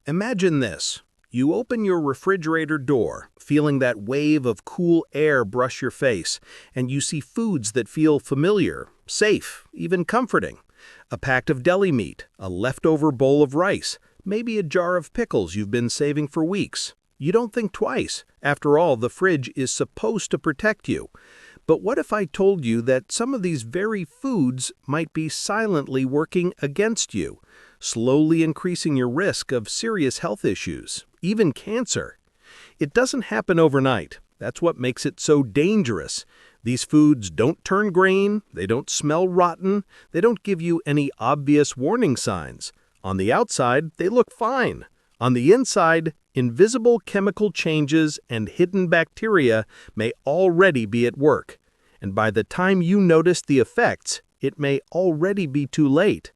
Imagine this. You open your refrigerator door, feeling that wave of cool air brush your face, and you see foods that feel familiar, safe, even comforting. A pack of deli meat, a leftover bowl of rice, maybe a jar of pickles you've been saving for weeks. You don't think twice. After all, the fridge is supposed to protect you. But what if I told you that some of these very foods might be silently working against you, slowly increasing your risk of serious health issues, even cancer? It doesn't happen overnight. That's what makes it so dangerous. These foods don't turn green, they don't smell rotten, they don't give you any obvious warning signs. On the outside, they look fine. On the inside, invisible chemical changes and hidden bacteria may already be at work. And by the time you notice the effects, it may already be too late.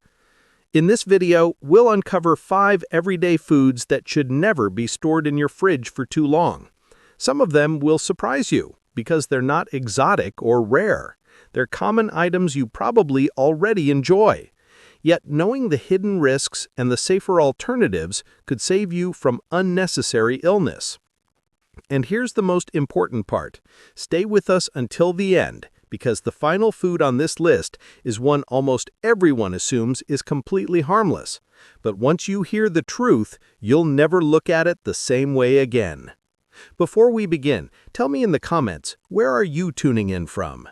In this video, we'll uncover 5 everyday foods that should never be stored in your fridge for too long. Some of them will surprise you because they're not exotic or rare. They're common items you probably already enjoy. Yet knowing the hidden risks and the safer alternatives could save you from unnecessary illness. And here's the most important part. Stay with us until the end, because the final food on this list is one almost everyone assumes is completely harmless. But once you hear the truth, you'll never look at it the same way again. Before we begin, tell me in the comments, where are you tuning in from?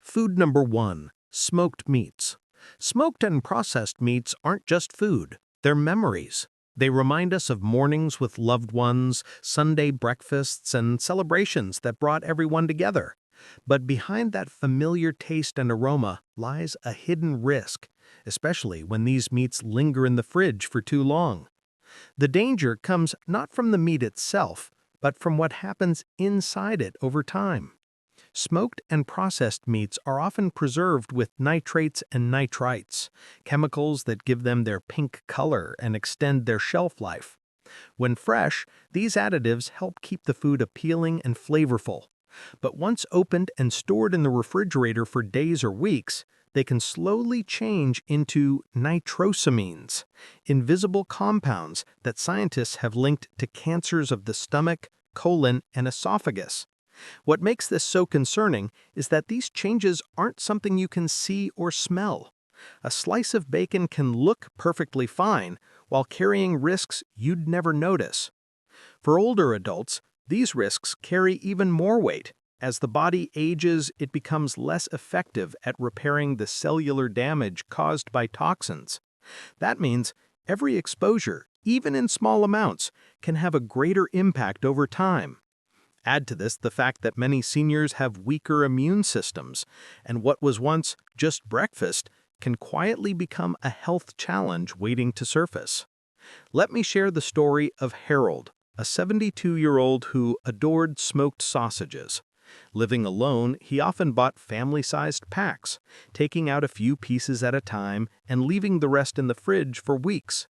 Food number 1. Smoked meats. Smoked and processed meats aren't just food, they're memories. They remind us of mornings with loved ones, Sunday breakfasts, and celebrations that brought everyone together. But behind that familiar taste and aroma lies a hidden risk, especially when these meats linger in the fridge for too long. The danger comes not from the meat itself, but from what happens inside it over time. Smoked and processed meats are often preserved with nitrates and nitrites, chemicals that give them their pink color and extend their shelf life. When fresh, these additives help keep the food appealing and flavorful. But once opened and stored in the refrigerator for days or weeks, they can slowly change into nitrosamines, invisible compounds that scientists have linked to cancers of the stomach, colon, and esophagus. What makes this so concerning is that these changes aren't something you can see or smell. A slice of bacon can look perfectly fine while carrying risks you'd never notice. For older adults, these risks carry even more weight. As the body ages, it becomes less effective at repairing the cellular damage caused by toxins. That means every exposure, even in small amounts, can have a greater impact over time. Add to this the fact that many seniors have weaker immune systems, and what was once just breakfast can quietly become a health challenge waiting to surface. Let me share the story of Harold, a 72-year-old who adored smoked sausages. Living alone, he often bought family-sized packs, taking out a few pieces at a time and leaving the rest in the fridge for weeks.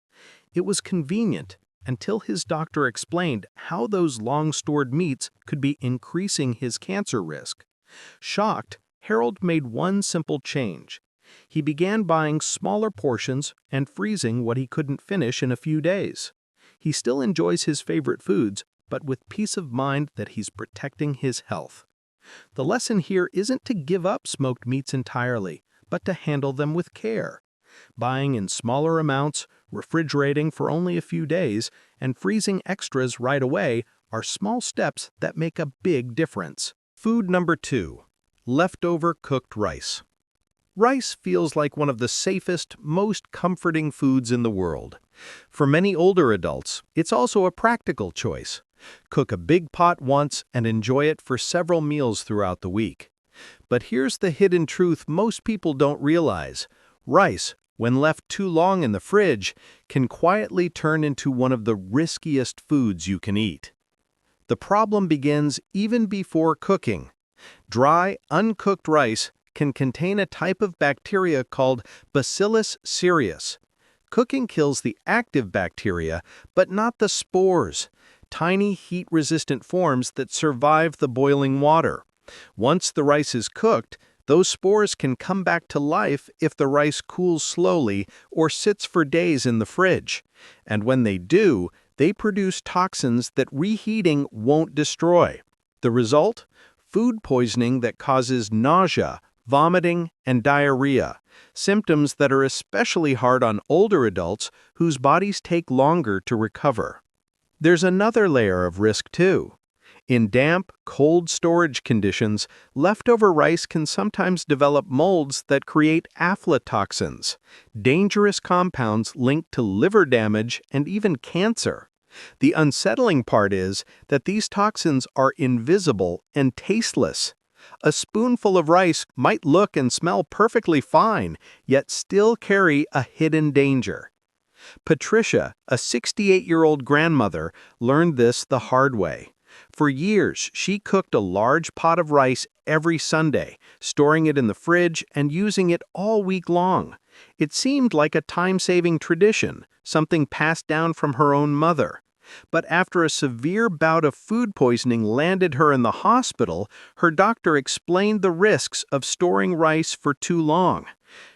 It was convenient, until his doctor explained how those long-stored meats could be increasing his cancer risk. Shocked, Harold made one simple change. He began buying smaller portions and freezing what he couldn't finish in a few days. He still enjoys his favorite foods, but with peace of mind that he's protecting his health. The lesson here isn't to give up smoked meats entirely, but to handle them with care. Buying in smaller amounts, refrigerating for only a few days, and freezing extras right away are small steps that make a big difference. Food number 2. Leftover cooked rice. Rice feels like one of the safest, most comforting foods in the world. For many older adults, it's also a practical choice. Cook a big pot once and enjoy it for several meals throughout the week. But here's the hidden truth most people don't realize. Rice, when left too long in the fridge, can quietly turn into one of the riskiest foods you can eat. The problem begins even before cooking. Dry, uncooked rice can contain a type of bacteria called Bacillus cereus. Cooking kills the active bacteria, but not the spores, tiny heat-resistant forms that survive the boiling water. Once the rice is cooked, those spores can come back to life if the rice cools slowly or sits for days in the fridge. And when they do, They produce toxins that reheating won't destroy. The result? Food poisoning that causes nausea, vomiting, and diarrhea, symptoms that are especially hard on older adults whose bodies take longer to recover. There's another layer of risk too. In damp, cold storage conditions, leftover rice can sometimes develop molds that create aflatoxins, dangerous compounds linked to liver damage and even cancer. The unsettling part is that these toxins are invisible and tasteless. A spoonful of rice might look and smell perfectly fine, yet still carry a hidden danger. Patricia, a 68-year-old grandmother, learned this the hard way. For years, she cooked a large pot of rice every Sunday, storing it in the fridge and using it all week long. It seemed like a time-saving tradition, something passed down from her own mother. But after a severe bout of food poisoning landed her in the hospital, her doctor explained the risks of storing rice for too long.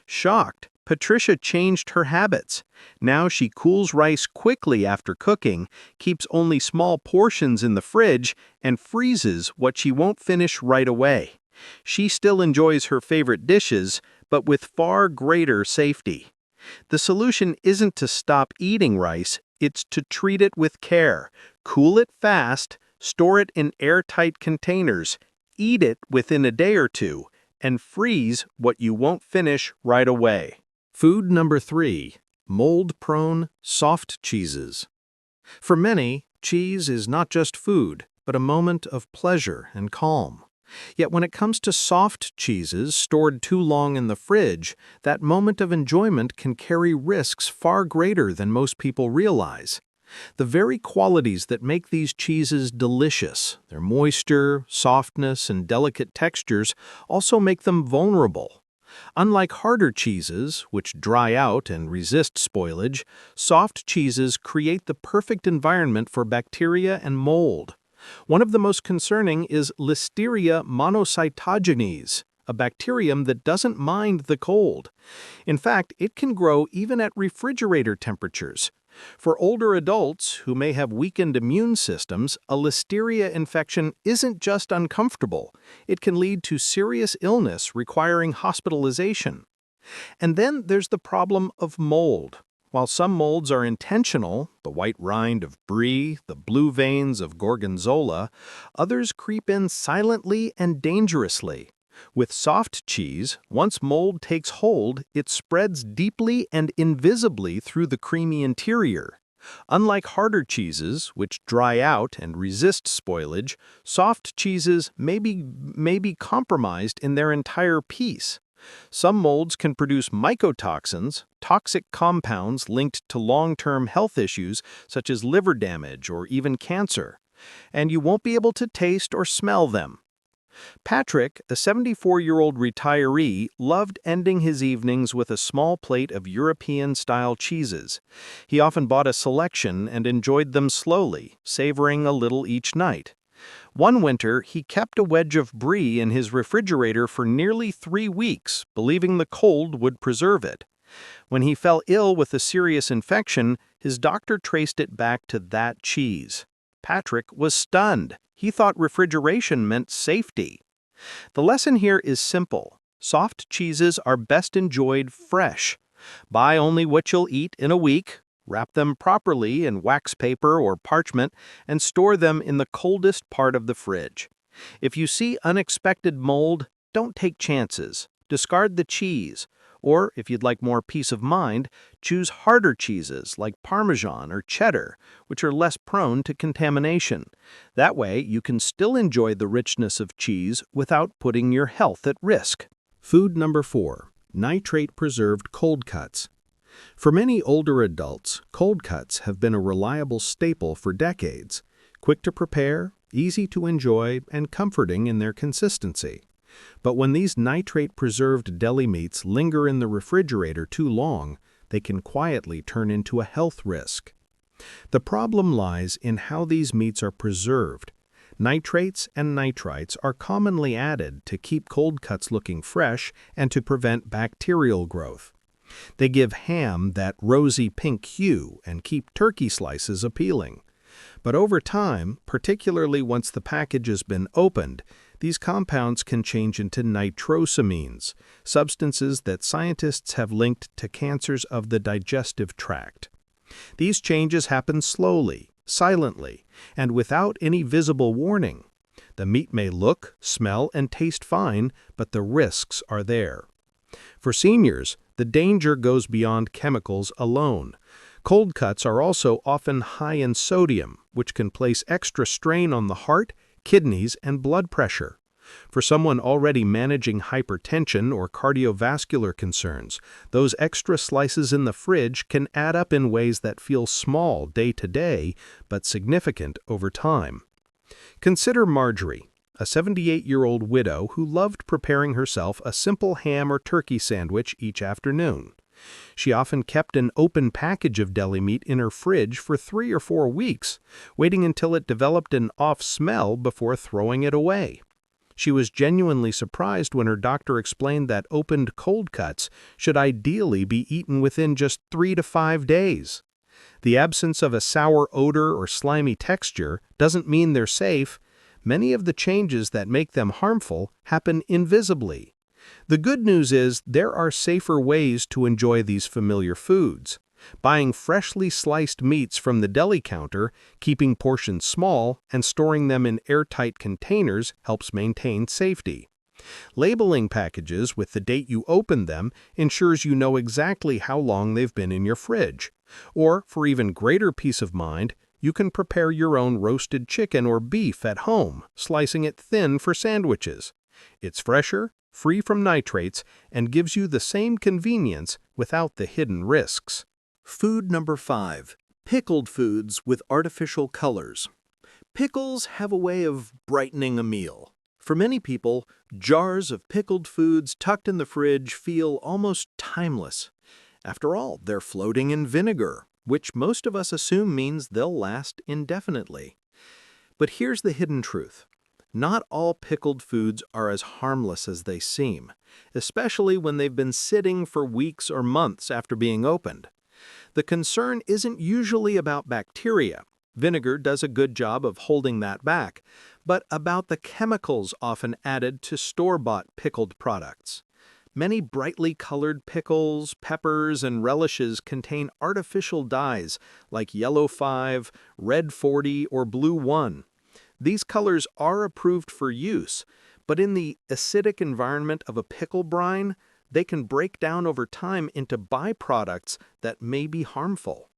Shocked, Patricia changed her habits. Now she cools rice quickly after cooking, keeps only small portions in the fridge, and freezes what she won't finish right away. She still enjoys her favorite dishes, but with far greater safety. The solution isn't to stop eating rice, it's to treat it with care, cool it fast, store it in airtight containers, eat it within a day or two, and freeze what you won't finish right away. Food number 3. Mold-prone, soft cheeses. For many, cheese is not just food, but a moment of pleasure and calm. Yet when it comes to soft cheeses stored too long in the fridge, that moment of enjoyment can carry risks far greater than most people realize. The very qualities that make these cheeses delicious, their moisture, softness, and delicate textures, also make them vulnerable. Unlike harder cheeses, which dry out and resist spoilage, soft cheeses create the perfect environment for bacteria and mold. One of the most concerning is Listeria monocytogenes, a bacterium that doesn't mind the cold. In fact, it can grow even at refrigerator temperatures. For older adults who may have weakened immune systems, a Listeria infection isn't just uncomfortable. It can lead to serious illness requiring hospitalization. And then there's the problem of mold. While some molds are intentional, the white rind of brie, the blue veins of gorgonzola, others creep in silently and dangerously. With soft cheese, once mold takes hold, it spreads deeply and invisibly through the creamy interior. Unlike harder cheeses, which dry out and resist spoilage, soft cheeses may be compromised in their entire piece. Some molds can produce mycotoxins, toxic compounds linked to long-term health issues such as liver damage or even cancer, and you won't be able to taste or smell them. Patrick, a 74-year-old retiree, loved ending his evenings with a small plate of European-style cheeses. He often bought a selection and enjoyed them slowly, savoring a little each night. One winter, he kept a wedge of brie in his refrigerator for nearly 3 weeks, believing the cold would preserve it. When he fell ill with a serious infection, his doctor traced it back to that cheese. Patrick was stunned. He thought refrigeration meant safety. The lesson here is simple. Soft cheeses are best enjoyed fresh. Buy only what you'll eat in a week, wrap them properly in wax paper or parchment, and store them in the coldest part of the fridge. If you see unexpected mold, don't take chances. Discard the cheese. Or, if you'd like more peace of mind, choose harder cheeses like Parmesan or Cheddar, which are less prone to contamination. That way, you can still enjoy the richness of cheese without putting your health at risk. Food number 4. Nitrate-preserved cold cuts. For many older adults, cold cuts have been a reliable staple for decades. Quick to prepare, easy to enjoy, and comforting in their consistency. But when these nitrate-preserved deli meats linger in the refrigerator too long, they can quietly turn into a health risk. The problem lies in how these meats are preserved. Nitrates and nitrites are commonly added to keep cold cuts looking fresh and to prevent bacterial growth. They give ham that rosy pink hue and keep turkey slices appealing. But over time, particularly once the package has been opened, these compounds can change into nitrosamines, substances that scientists have linked to cancers of the digestive tract. These changes happen slowly, silently, and without any visible warning. The meat may look, smell, and taste fine, but the risks are there. For seniors, the danger goes beyond chemicals alone. Cold cuts are also often high in sodium, which can place extra strain on the heart, kidneys, and blood pressure. For someone already managing hypertension or cardiovascular concerns, those extra slices in the fridge can add up in ways that feel small day to day, but significant over time. Consider Marjorie, a 78-year-old widow who loved preparing herself a simple ham or turkey sandwich each afternoon. She often kept an open package of deli meat in her fridge for 3 or 4 weeks, waiting until it developed an off smell before throwing it away. She was genuinely surprised when her doctor explained that opened cold cuts should ideally be eaten within just 3 to 5 days. The absence of a sour odor or slimy texture doesn't mean they're safe. Many of the changes that make them harmful happen invisibly. The good news is there are safer ways to enjoy these familiar foods. Buying freshly sliced meats from the deli counter, keeping portions small, and storing them in airtight containers helps maintain safety. Labeling packages with the date you opened them ensures you know exactly how long they've been in your fridge. Or, for even greater peace of mind, you can prepare your own roasted chicken or beef at home, slicing it thin for sandwiches. It's fresher, free from nitrates, and gives you the same convenience without the hidden risks. Food number 5. Pickled foods with artificial colors. Pickles have a way of brightening a meal. For many people, jars of pickled foods tucked in the fridge feel almost timeless. After all, they're floating in vinegar, which most of us assume means they'll last indefinitely. But here's the hidden truth. Not all pickled foods are as harmless as they seem, especially when they've been sitting for weeks or months after being opened. The concern isn't usually about bacteria. Vinegar does a good job of holding that back, but about the chemicals often added to store-bought pickled products. Many brightly colored pickles, peppers, and relishes contain artificial dyes like yellow 5, red 40, or blue 1. These colors are approved for use, but in the acidic environment of a pickle brine, they can break down over time into byproducts that may be harmful.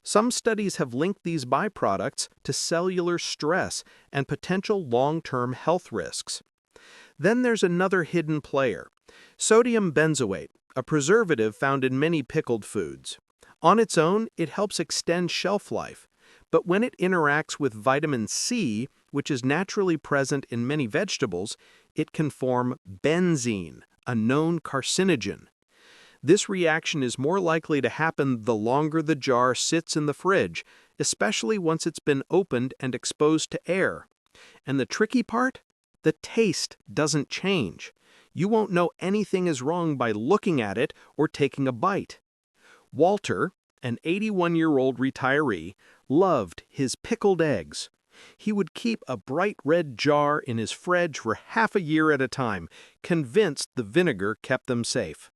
Some studies have linked these byproducts to cellular stress and potential long-term health risks. Then there's another hidden player, sodium benzoate, a preservative found in many pickled foods. On its own, it helps extend shelf life, but when it interacts with vitamin C, which is naturally present in many vegetables, it can form benzene, a known carcinogen. This reaction is more likely to happen the longer the jar sits in the fridge, especially once it's been opened and exposed to air. And the tricky part? The taste doesn't change. You won't know anything is wrong by looking at it or taking a bite. Walter, an 81-year-old retiree, loved his pickled eggs. He would keep a bright red jar in his fridge for half a year at a time, convinced the vinegar kept them safe.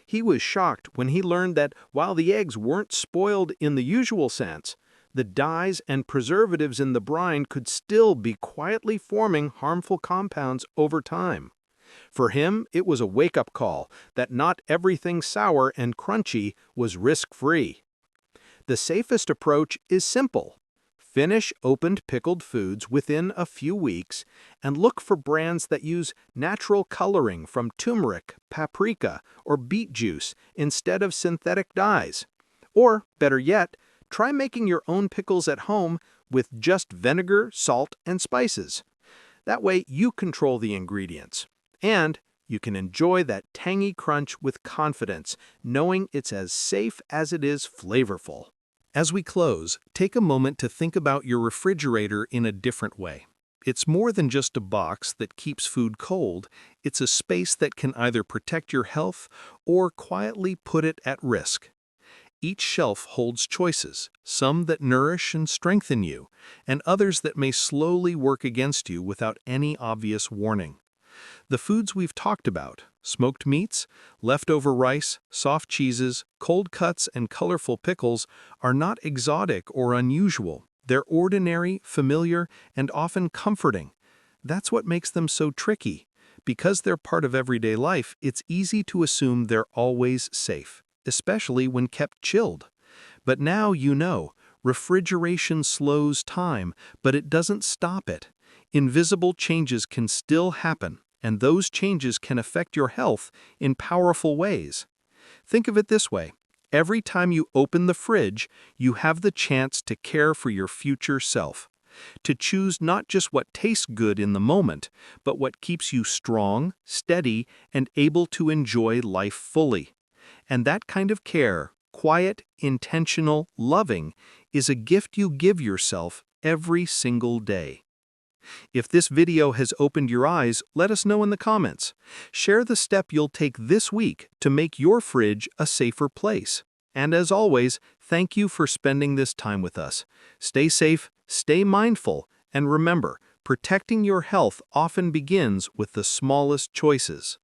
He was shocked when he learned that while the eggs weren't spoiled in the usual sense, the dyes and preservatives in the brine could still be quietly forming harmful compounds over time. For him, it was a wake-up call that not everything sour and crunchy was risk-free. The safest approach is simple. Finish opened pickled foods within a few weeks and look for brands that use natural coloring from turmeric, paprika, or beet juice instead of synthetic dyes. Or, better yet, try making your own pickles at home with just vinegar, salt, and spices. That way you control the ingredients. And you can enjoy that tangy crunch with confidence, knowing it's as safe as it is flavorful. As we close, take a moment to think about your refrigerator in a different way. It's more than just a box that keeps food cold. It's a space that can either protect your health or quietly put it at risk. Each shelf holds choices, some that nourish and strengthen you, and others that may slowly work against you without any obvious warning. The foods we've talked about, smoked meats, leftover rice, soft cheeses, cold cuts, and colorful pickles, are not exotic or unusual. They're ordinary, familiar, and often comforting. That's what makes them so tricky. Because they're part of everyday life, it's easy to assume they're always safe, especially when kept chilled. But now you know, refrigeration slows time, but it doesn't stop it. Invisible changes can still happen, and those changes can affect your health in powerful ways. Think of it this way. Every time you open the fridge, you have the chance to care for your future self. To choose not just what tastes good in the moment, but what keeps you strong, steady, and able to enjoy life fully. And that kind of care, quiet, intentional, loving, is a gift you give yourself every single day. If this video has opened your eyes, let us know in the comments. Share the step you'll take this week to make your fridge a safer place. And as always, thank you for spending this time with us. Stay safe, stay mindful, and remember, protecting your health often begins with the smallest choices.